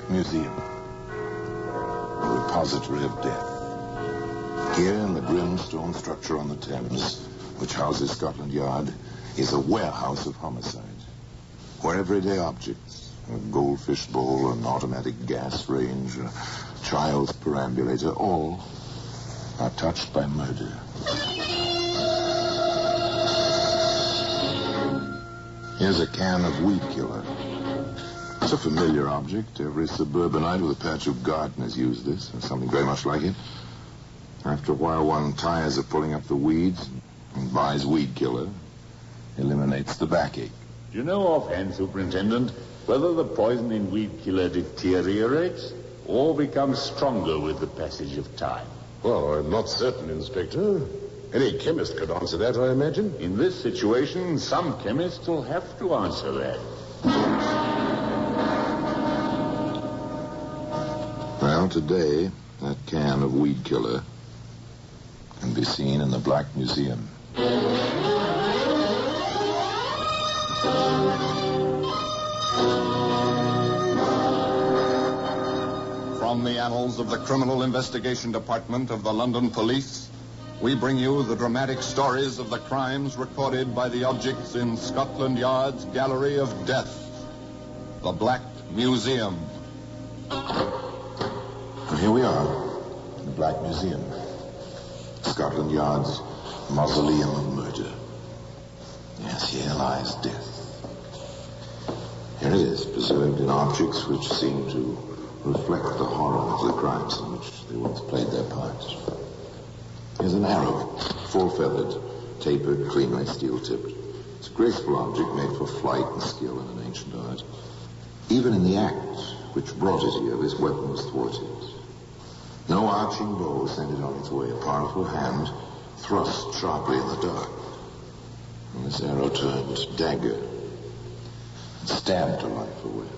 Black Museum, the repository of death. Here in the grim stone structure on the Thames, which houses Scotland Yard, is a warehouse of homicide, where everyday objects, a goldfish bowl, an automatic gas range, a child's perambulator, all are touched by murder. Here's a can of weed killer. It's a familiar object. Every suburbanite with a patch of garden has used this, or something very much like it. After a while, one tires of pulling up the weeds and buys weed killer. Eliminates the backache. Do you know offhand, Superintendent, whether the poison in weed killer deteriorates or becomes stronger with the passage of time? Well, I'm not certain, Inspector. Any chemist could answer that, I imagine. In this situation, some chemists will have to answer that. Well, today, that can of weed killer can be seen in the Black Museum. From the annals of the Criminal Investigation Department of the London Police, we bring you the dramatic stories of the crimes recorded by the objects in Scotland Yard's Gallery of Death, the Black Museum. And here we are, in the Black Museum, Scotland Yard's mausoleum of murder. Yes, here lies death. Here it is, preserved in objects which seem to reflect the horror of the crimes in which they once played their parts. Here's an arrow, full-feathered, tapered, cleanly steel-tipped. It's a graceful object made for flight and skill in an ancient art. Even in the act which brought it here, this weapon was thwarted. No arching bow sent it on its way. A powerful hand thrust sharply in the dark. And this arrow turned dagger and stabbed her life away.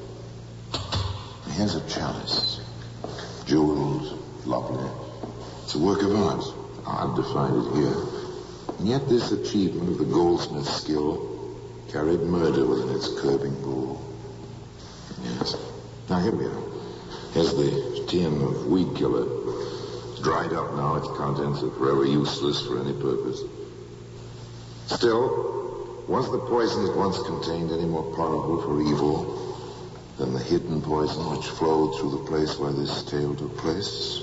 And here's a chalice, jeweled, lovely. It's a work of art. Hard to find it here. And yet this achievement of the goldsmith's skill carried murder within its curving bowl. Yes. Now here we are. Here's the tin of weed killer. It's dried up now. Its contents are forever useless for any purpose. Still, was the poison it once contained any more powerful for evil than the hidden poison which flowed through the place where this tale took place?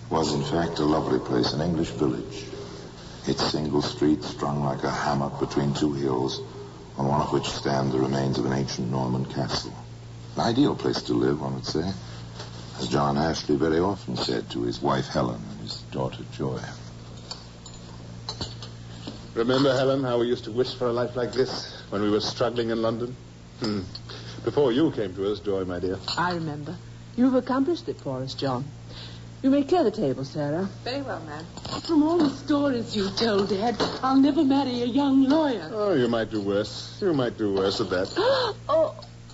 It was, in fact, a lovely place, an English village. Its single street strung like a hammock between two hills, on one of which stand the remains of an ancient Norman castle. An ideal place to live, one would say, as John Ashley very often said to his wife Helen and his daughter Joy. Remember, Helen, how we used to wish for a life like this when we were struggling in London? Before you came to us, Joy, my dear. I remember. You've accomplished it for us, John. You may clear the table, Sarah. Very well, ma'am. From all the stories you told, Dad, I'll never marry a young lawyer. Oh, you might do worse. You might do worse at that.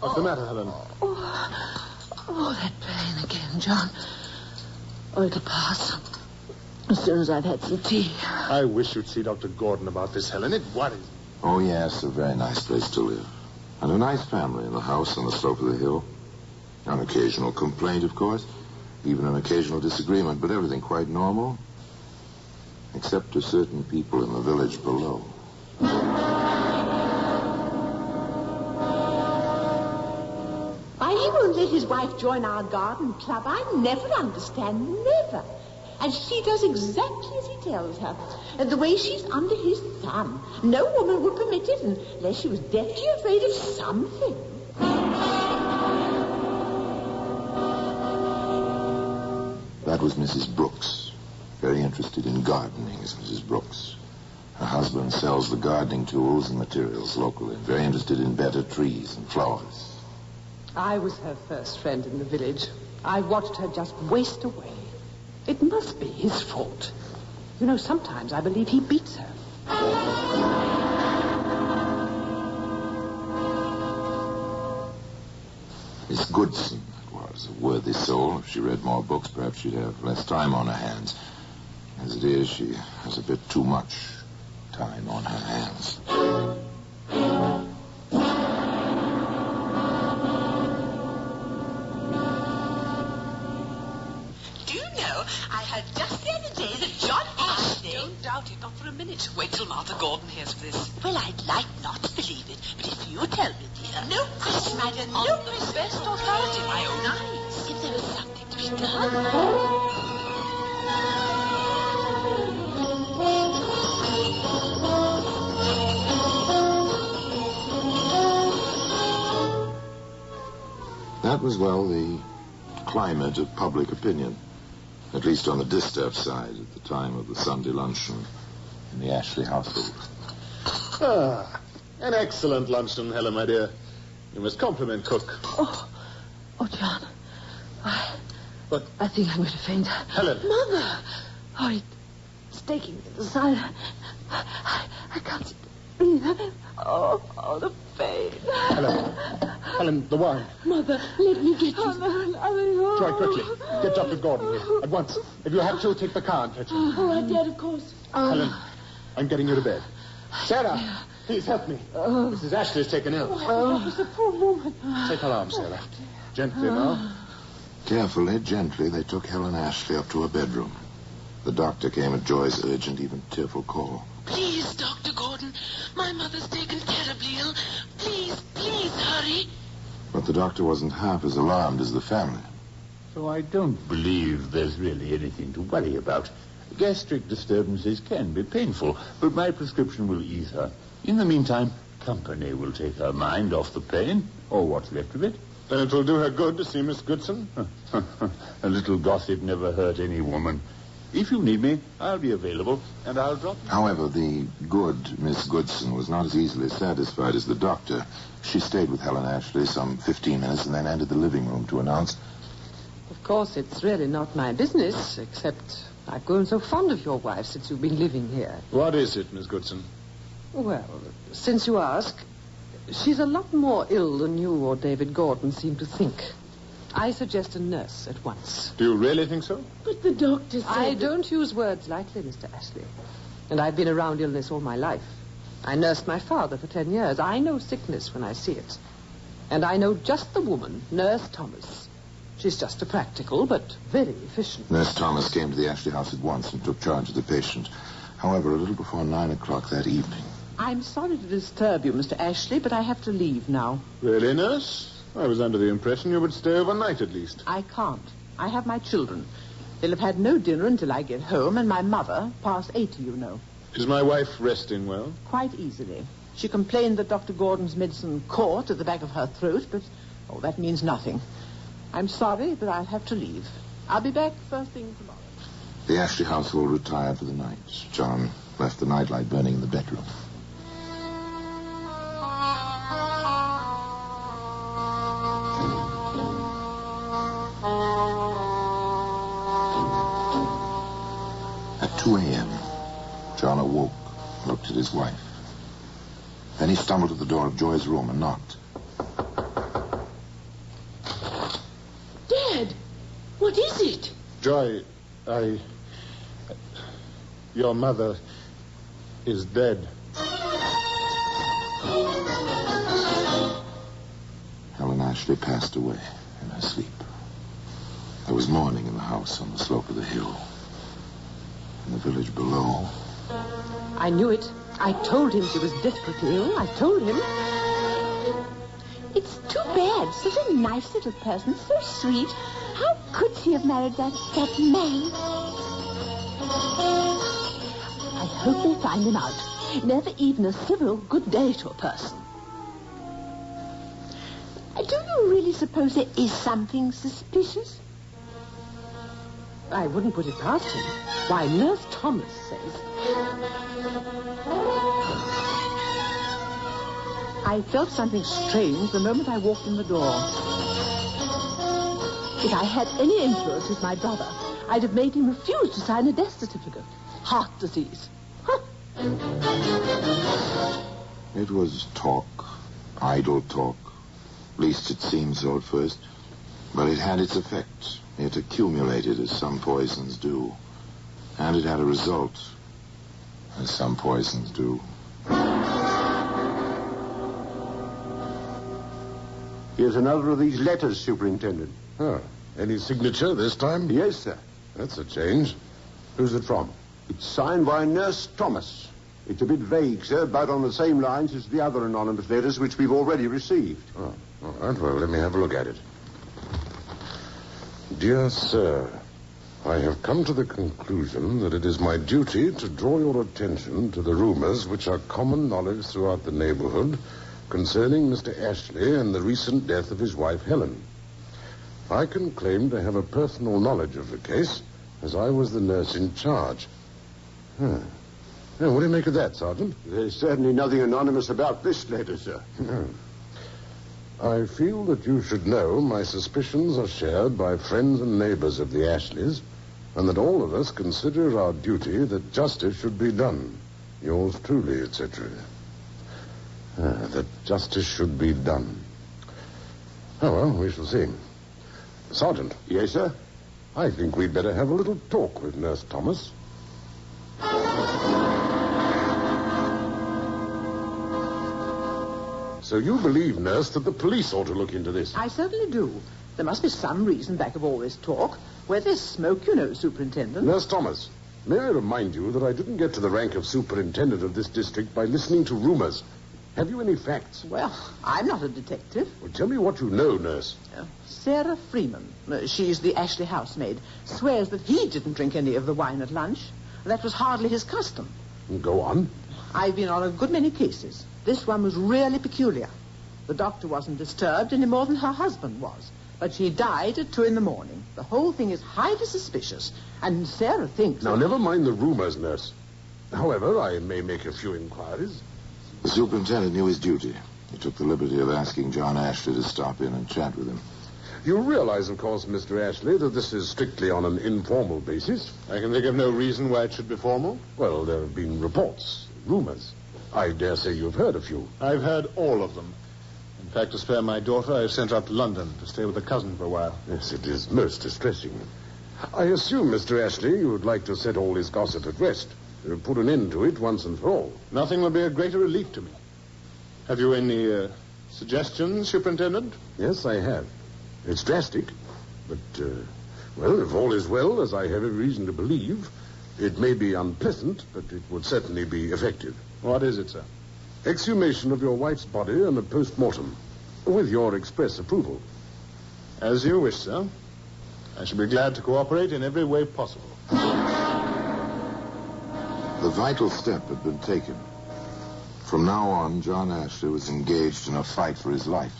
What's the matter, Helen? Oh, that pain again, John. Oh, it'll pass as soon as I've had some tea. I wish you'd see Dr. Gordon about this, Helen. It worries me. Oh, yes, a very nice place to live. And a nice family in the house on the slope of the hill. An occasional complaint, of course. Even an occasional disagreement, but everything quite normal. Except to certain people in the village below. Why, he won't let his wife join our garden club. I never understand, never. And she does exactly as he tells her. And the way she's under his thumb, no woman would permit it unless she was deathly afraid of something. That was Mrs. Brooks. Very interested in gardening is Mrs. Brooks. Her husband sells the gardening tools and materials locally. Very interested in better trees and flowers. I was her first friend in the village. I watched her just waste away. It must be his fault. You know, sometimes I believe he beats her. Miss Goodson, that was, a worthy soul. If she read more books, perhaps she'd have less time on her hands. As it is, she has a bit too much time on her hands. doubt it, not for a minute. Wait till Martha Gordon hears of this. Well, I'd like not to believe it, but if you tell me, dear. No question, my dear, no On the best authority, my own eyes. If there is something to be done. That was, well, the climate of public opinion, at least on the distaff side at the time of the Sunday luncheon in the Ashley household. An excellent luncheon, Helen, my dear. You must compliment cook. Oh, John. What? I think I'm going to faint. Helen. Mother! Oh, it's taking me to the side. I can't breathe. Oh, the pain. Helen, the wine. Mother, let me get you. Try quickly. Get Dr. Gordon here. At once. If you have to, take the car and fetch him. All right, Dad, of course. Helen, I'm getting you to bed. Sarah, please help me. Mrs. Ashley is taken ill. The poor woman. Take her arm, Sarah. Gently now. Carefully, gently, they took Helen Ashley up to her bedroom. The doctor came at Joy's urgent, even tearful call. Please, Dr. Gordon. My mother's taken terribly ill. Please, hurry. But the doctor wasn't half as alarmed as the family. So I don't believe there's really anything to worry about. Gastric disturbances can be painful, but my prescription will ease her. In the meantime, company will take her mind off the pain, or what's left of it. Then it will do her good to see Miss Goodson. A little gossip never hurt any woman. If you need me, I'll be available, and I'll drop you. However, the good Miss Goodson was not as easily satisfied as the doctor. She stayed with Helen Ashley some 15 minutes and then entered the living room to announce, Of course, it's really not my business, except I've grown so fond of your wife since you've been living here. What is it, Miss Goodson? Well, since you ask, she's a lot more ill than you or David Gordon seem to think. I suggest a nurse at once. Do you really think so? But the doctor said... I don't use words lightly, Mr. Ashley. And I've been around illness all my life. I nursed my father for 10 years. I know sickness when I see it. And I know just the woman, Nurse Thomas. She's just a practical, but very efficient. Nurse Thomas came to the Ashley house at once and took charge of the patient. However, a little before 9 o'clock that evening. I'm sorry to disturb you, Mr. Ashley, but I have to leave now. Really, nurse? I was under the impression you would stay overnight at least. I can't. I have my children. They'll have had no dinner until I get home, and my mother, past 80, you know. Is my wife resting well? Quite easily. She complained that Dr. Gordon's medicine caught at the back of her throat, but, that means nothing. I'm sorry, but I'll have to leave. I'll be back first thing tomorrow. The Ashley household retired for the night. John left the nightlight burning in the bedroom. At 2 a.m., John awoke, looked at his wife. Then he stumbled to the door of Joy's room and knocked. Dad, what is it? Joy, your mother is dead. Helen Ashley passed away in her sleep. There was mourning in the house on the slope of the hill. In the village below. I knew it. I told him she was desperately ill. I told him. It's too bad. Such a nice little person, so sweet. How could she have married that man? I hope they find him out. Never even a civil good day to a person. Do you really suppose there is something suspicious? I wouldn't put it past him. Why, Nurse Thomas says... I felt something strange the moment I walked in the door. If I had any influence with my brother, I'd have made him refuse to sign a death certificate. Heart disease. Huh. It was talk, idle talk. At least it seemed so at first. But it had its effect. It accumulated as some poisons do. And it had a result, as some poisons do. Here's another of these letters, Superintendent. Oh, any signature this time? Yes, sir. That's a change. Who's it from? It's signed by Nurse Thomas. It's a bit vague, sir, about on the same lines as the other anonymous letters which we've already received. Oh, all right. Well, let me have a look at it. Dear sir, I have come to the conclusion that it is my duty to draw your attention to the rumors which are common knowledge throughout the neighborhood concerning Mr. Ashley and the recent death of his wife, Helen. I can claim to have a personal knowledge of the case, as I was the nurse in charge. Now, what do you make of that, Sergeant? There's certainly nothing anonymous about this letter, sir. I feel that you should know my suspicions are shared by friends and neighbors of the Ashleys, and that all of us consider our duty that justice should be done. Yours truly, etc. That justice should be done. Oh, well, we shall see. Sergeant. Yes, sir? I think we'd better have a little talk with Nurse Thomas. So you believe, Nurse, that the police ought to look into this? I certainly do. There must be some reason back of all this talk. Where there's smoke, you know, Superintendent. Nurse Thomas, may I remind you that I didn't get to the rank of superintendent of this district by listening to rumors. Have you any facts? Well, I'm not a detective. Well, tell me what you know, Nurse. Sarah Freeman, she's the Ashley housemaid, swears that he didn't drink any of the wine at lunch. That was hardly his custom. Go on. I've been on a good many cases. This one was really peculiar. The doctor wasn't disturbed any more than her husband was. But she died at 2 a.m. The whole thing is highly suspicious. And Sarah thinks... Now, never mind the rumors, Nurse. However, I may make a few inquiries. The superintendent knew his duty. He took the liberty of asking John Ashley to stop in and chat with him. You realize, of course, Mr. Ashley, that this is strictly on an informal basis. I can think of no reason why it should be formal. Well, there have been reports, rumors. I dare say you've heard a few. I've heard all of them. In fact, to spare my daughter, I've sent her up to London to stay with a cousin for a while. Yes, it is most distressing. I assume, Mr. Ashley, you would like to set all this gossip at rest. Put an end to it once and for all. Nothing will be a greater relief to me. Have you any suggestions, Superintendent? Yes, I have. It's drastic, but, well, if all is well, as I have every reason to believe, it may be unpleasant, but it would certainly be effective. What is it, sir? Exhumation of your wife's body and a post-mortem, with your express approval. As you wish, sir. I shall be glad to cooperate in every way possible. The vital step had been taken. From now on, John Ashley was engaged in a fight for his life.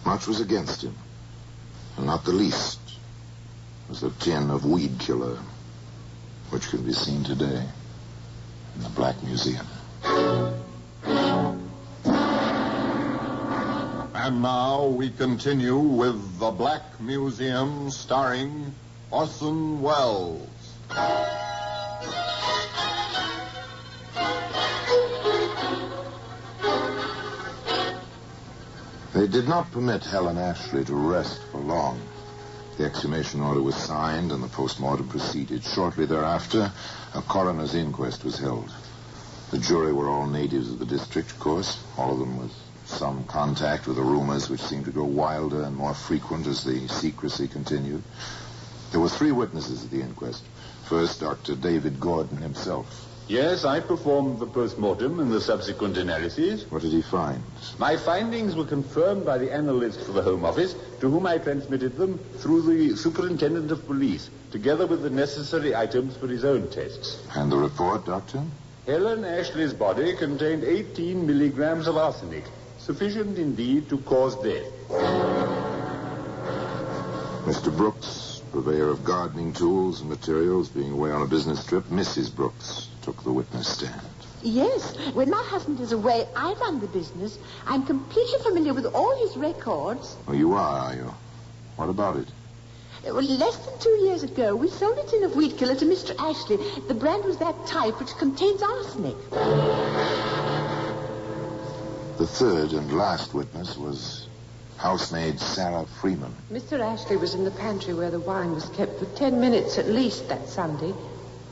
Much was against him, and not the least was a tin of weed killer, which can be seen today in the Black Museum. And now we continue with The Black Museum, starring Orson Welles. They did not permit Helen Ashley to rest for long. The exhumation order was signed and the post-mortem proceeded. Shortly thereafter, a coroner's inquest was held. The jury were all natives of the district, of course, all of them with some contact with the rumors which seemed to grow wilder and more frequent as the secrecy continued. There were 3 witnesses at the inquest. First, Dr. David Gordon himself. Yes, I performed the post-mortem and the subsequent analyses. What did he find? My findings were confirmed by the analyst for the Home Office, to whom I transmitted them through the Superintendent of Police, together with the necessary items for his own tests. And the report, Doctor? Helen Ashley's body contained 18 milligrams of arsenic, sufficient indeed to cause death. Mr. Brooks, purveyor of gardening tools and materials, being away on a business trip, Mrs. Brooks took the witness stand. Yes, when my husband is away, I run the business. I'm completely familiar with all his records. Oh, you are you? What about it? Well, less than 2 years ago, we sold a tin of weed killer to Mr. Ashley. The brand was that type which contains arsenic. The third and last witness was housemaid Sarah Freeman. Mr. Ashley was in the pantry where the wine was kept for 10 minutes at least that Sunday.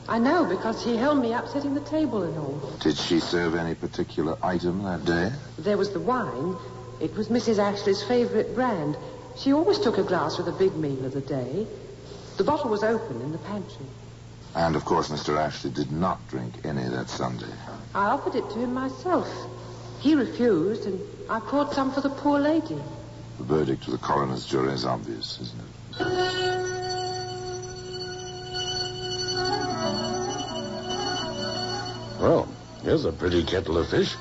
I know, because he held me up setting the table and all. Did she serve any particular item that day? There was the wine. It was Mrs. Ashley's favorite brand. She always took a glass with a big meal of the day. The bottle was open in the pantry. And, of course, Mr. Ashley did not drink any that Sunday. I offered it to him myself. He refused, and I poured some for the poor lady. The verdict to the coroner's jury is obvious, isn't it? Well, here's a pretty kettle of fish.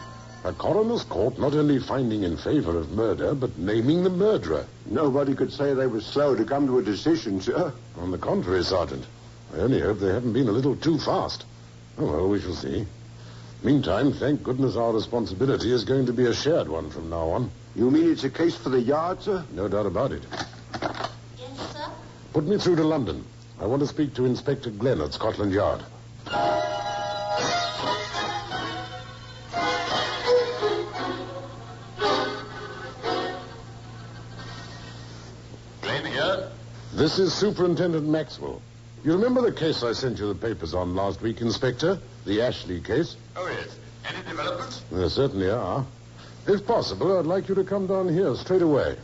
A coroner's court not only finding in favor of murder, but naming the murderer. Nobody could say they were slow to come to a decision, sir. On the contrary, Sergeant. I only hope they haven't been a little too fast. Oh, well, we shall see. Meantime, thank goodness our responsibility is going to be a shared one from now on. You mean it's a case for the yard, sir? No doubt about it. Yes, sir? Put me through to London. I want to speak to Inspector Glenn at Scotland Yard. Glenn here? This is Superintendent Maxwell. You remember the case I sent you the papers on last week, Inspector? The Ashley case? Oh, yes. Any developments? There certainly are. If possible, I'd like you to come down here straight away.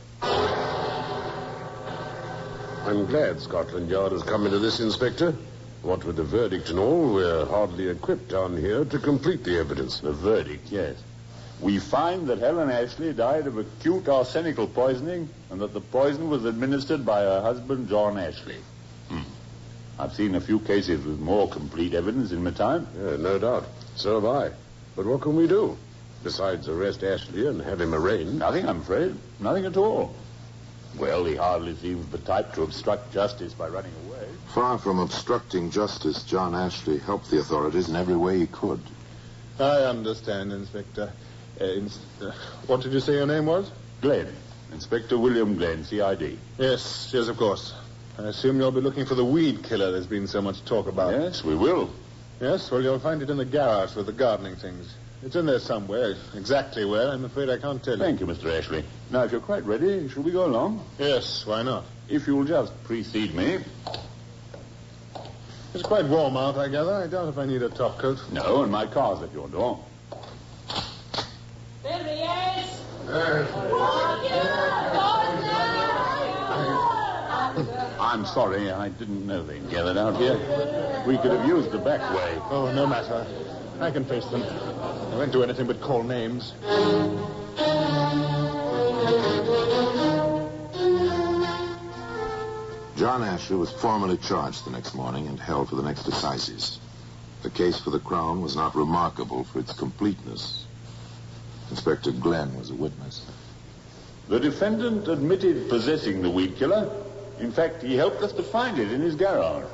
I'm glad Scotland Yard has come into this, Inspector. What with the verdict and all, we're hardly equipped down here to complete the evidence. The verdict, yes. We find that Helen Ashley died of acute arsenical poisoning and that the poison was administered by her husband, John Ashley. I've seen a few cases with more complete evidence in my time. Yeah, no doubt. So have I. But what can we do? Besides arrest Ashley and have him arraigned? Nothing, I'm afraid. Nothing at all. Well, he hardly seems the type to obstruct justice by running away. Far from obstructing justice, John Ashley helped the authorities in every way he could. I understand, Inspector. What did you say your name was? Glenn. Inspector William Glenn, CID. Yes, of course. I assume you'll be looking for the weed killer there's been so much talk about. Yes, we will. Yes, well, you'll find it in the garage with the gardening things. It's in there somewhere. Exactly where, I'm afraid I can't tell you. Thank you, Mr. Ashley. Now, if you're quite ready, shall we go along? Yes, why not? If you'll just precede me. It's quite warm out, I gather. I doubt if I need a top coat. No, and my car's at your door. There he is! I'm sorry, I didn't know they'd gathered out here. We could have used the back way. Oh, no matter. I can face them. I won't do anything but call names. John Ashley was formally charged the next morning and held for the next assizes. The case for the Crown was not remarkable for its completeness. Inspector Glenn was a witness. The defendant admitted possessing the weed killer. In fact, he helped us to find it in his garage.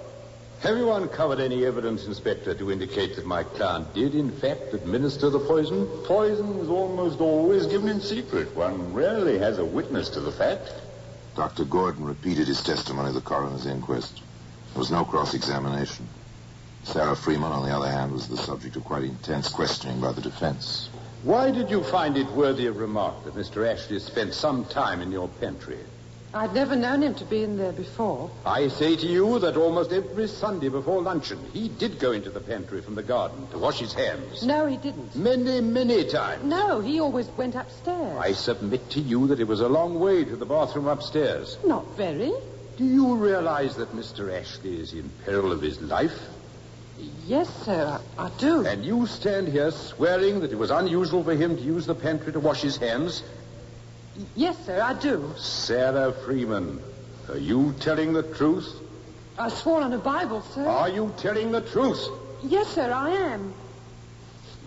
Have you uncovered any evidence, Inspector, to indicate that my client did, in fact, administer the poison? Poison is almost always given in secret. One rarely has a witness to the fact. Dr. Gordon repeated his testimony at the coroner's inquest. There was no cross-examination. Sarah Freeman, on the other hand, was the subject of quite intense questioning by the defense. Why did you find it worthy of remark that Mr. Ashley spent some time in your pantry? I'd never known him to be in there before. I say to you that almost every Sunday before luncheon, he did go into the pantry from the garden to wash his hands. No, he didn't. Many, many times. No, he always went upstairs. I submit to you that it was a long way to the bathroom upstairs. Not very. Do you realize that Mr. Ashley is in peril of his life? Yes, sir, I do. And you stand here swearing that it was unusual for him to use the pantry to wash his hands? Yes, sir, I do. Sarah Freeman, are you telling the truth? I swore on a Bible, sir. Are you telling the truth? Yes, sir, I am.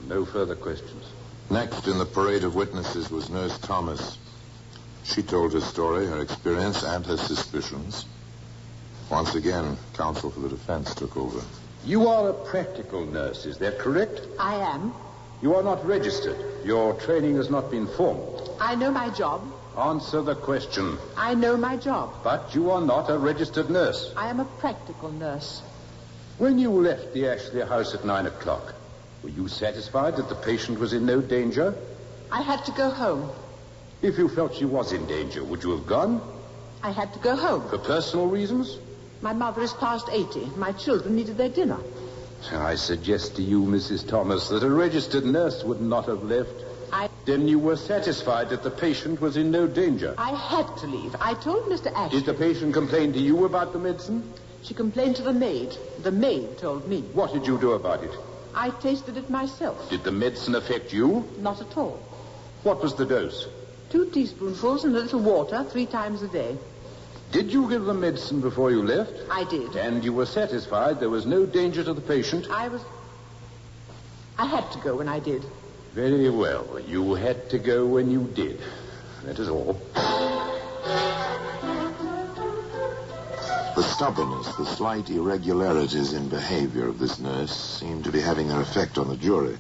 No further questions. Next in the parade of witnesses was Nurse Thomas. She told her story, her experience, and her suspicions. Once again, counsel for the defense took over. You are a practical nurse, is that correct? I am. You are not registered. Your training has not been formal. I know my job. Answer the question. I know my job. But you are not a registered nurse. I am a practical nurse. When you left the Ashley house at 9 o'clock, were you satisfied that the patient was in no danger? I had to go home. If you felt she was in danger, would you have gone? I had to go home. For personal reasons? My mother is past 80. My children needed their dinner. I suggest to you, Mrs. Thomas, that a registered nurse would not have left. Then you were satisfied that the patient was in no danger. I had to leave. I told Mr. Ashley. Did the patient complain to you about the medicine? She complained to the maid. The maid told me. What did you do about it? I tasted it myself. Did the medicine affect you? Not at all. What was the dose? 2 teaspoonfuls and a little water 3 times a day. Did you give the medicine before you left? I did. And you were satisfied there was no danger to the patient? I had to go when I did. Very well. You had to go when you did. That is all. The stubbornness, the slight irregularities in behavior of this nurse seemed to be having their effect on the jury.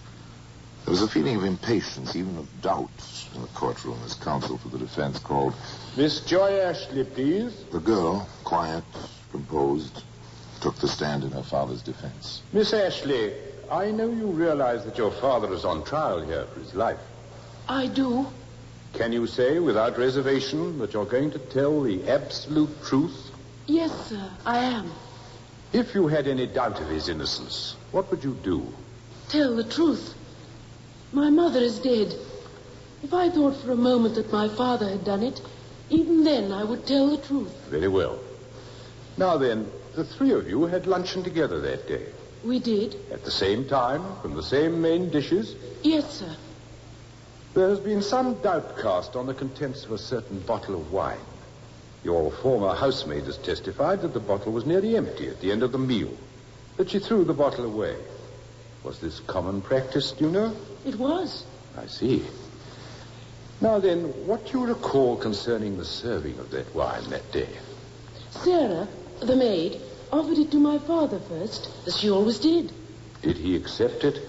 There was a feeling of impatience, even of doubt, in the courtroom as counsel for the defense called Miss Joy Ashley, please. The girl, quiet, composed, took the stand in her father's defense. Miss Ashley, I know you realize that your father is on trial here for his life. I do. Can you say without reservation that you're going to tell the absolute truth? Yes, sir, I am. If you had any doubt of his innocence, what would you do? Tell the truth. My mother is dead. If I thought for a moment that my father had done it, even then I would tell the truth. Very well. Now then, the 3 of you had luncheon together that day. We did? At the same time, from the same main dishes? Yes, sir. There has been some doubt cast on the contents of a certain bottle of wine. Your former housemaid has testified that the bottle was nearly empty at the end of the meal, that she threw the bottle away. Was this common practice, do you know? It was. I see. Now then, what do you recall concerning the serving of that wine that day? Sarah, the maid, offered it to my father first, as she always did. Did he accept it?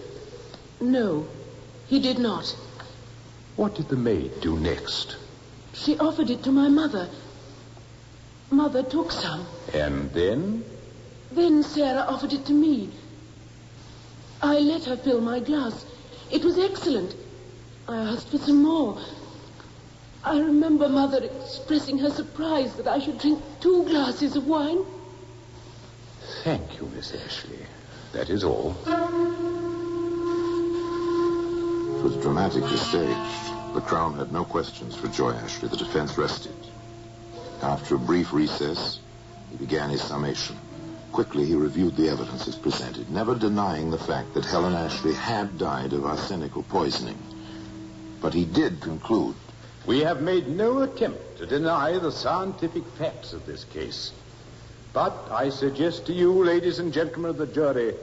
No, he did not. What did the maid do next? She offered it to my mother. Mother took some. And then? Then Sarah offered it to me. I let her fill my glass. It was excellent. I asked for some more. I remember Mother expressing her surprise that I should drink 2 glasses of wine. Thank you, Miss Ashley. That is all. It was dramatically staged. The Crown had no questions for Joy Ashley. The defense rested. After a brief recess, he began his summation. Quickly, he reviewed the evidence as presented, never denying the fact that Helen Ashley had died of arsenical poisoning. But he did conclude. We have made no attempt to deny the scientific facts of this case. But I suggest to you, ladies and gentlemen of the jury,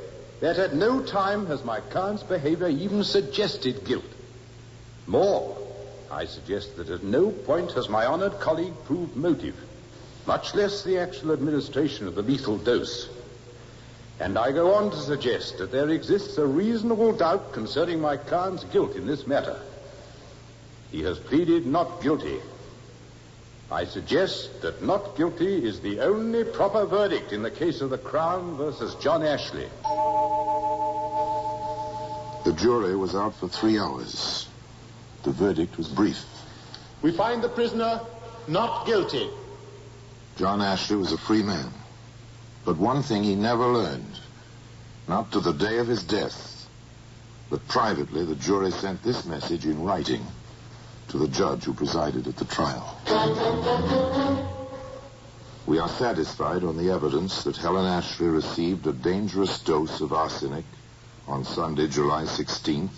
that at no time has my client's behavior even suggested guilt. More, I suggest that at no point has my honored colleague proved motive, much less the actual administration of the lethal dose. And I go on to suggest that there exists a reasonable doubt concerning my client's guilt in this matter. He has pleaded not guilty. I suggest that not guilty is the only proper verdict in the case of the Crown versus John Ashley. The jury was out for 3 hours. The verdict was brief. We find the prisoner not guilty. John Ashley was a free man. But one thing he never learned, not to the day of his death, but privately the jury sent this message in writing to the judge who presided at the trial. We are satisfied on the evidence that Helen Ashley received a dangerous dose of arsenic on Sunday, July 16th,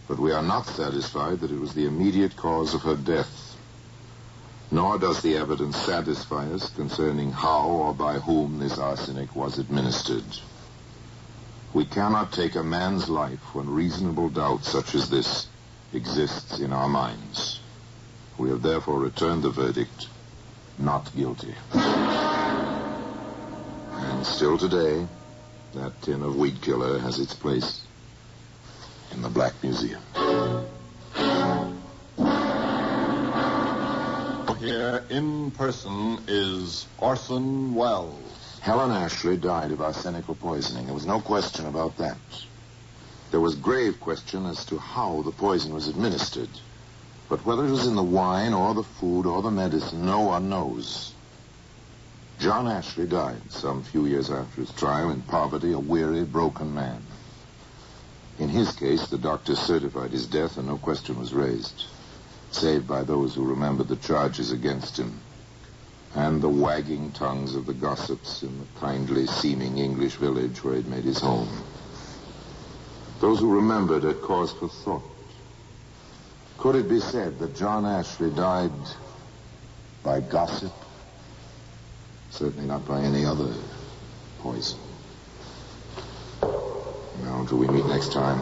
but we are not satisfied that it was the immediate cause of her death. Nor does the evidence satisfy us concerning how or by whom this arsenic was administered. We cannot take a man's life when reasonable doubt such as this exists in our minds. We have therefore returned the verdict, not guilty. And still today, that tin of weed killer has its place in the Black Museum. Here in person is Orson Welles. Helen Ashley died of arsenical poisoning. There was no question about that. There was grave question as to how the poison was administered. But whether it was in the wine or the food or the medicine, no one knows. John Ashley died some few years after his trial in poverty, a weary, broken man. In his case, the doctor certified his death and no question was raised, save by those who remembered the charges against him. and the wagging tongues of the gossips in the kindly-seeming English village where he'd made his home. Those who remembered had cause for thought. Could it be said that John Ashley died by gossip? Certainly not by any other poison. Now, until we meet next time,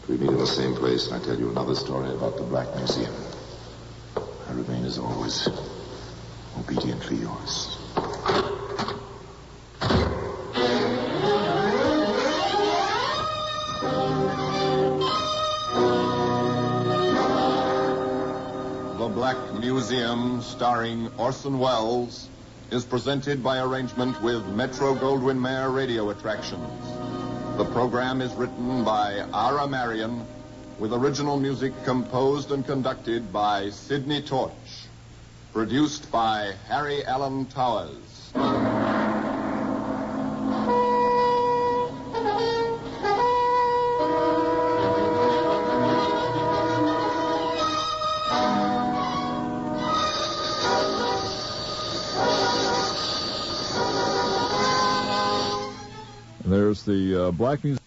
we meet in the same place, and I tell you another story about the Black Museum. I remain, as always, obediently yours. The Black Museum, starring Orson Welles, is presented by arrangement with Metro-Goldwyn-Mayer Radio Attractions. The program is written by Ara Marion, with original music composed and conducted by Sidney Torch. Produced by Harry Allen Towers. There's the Black Museum.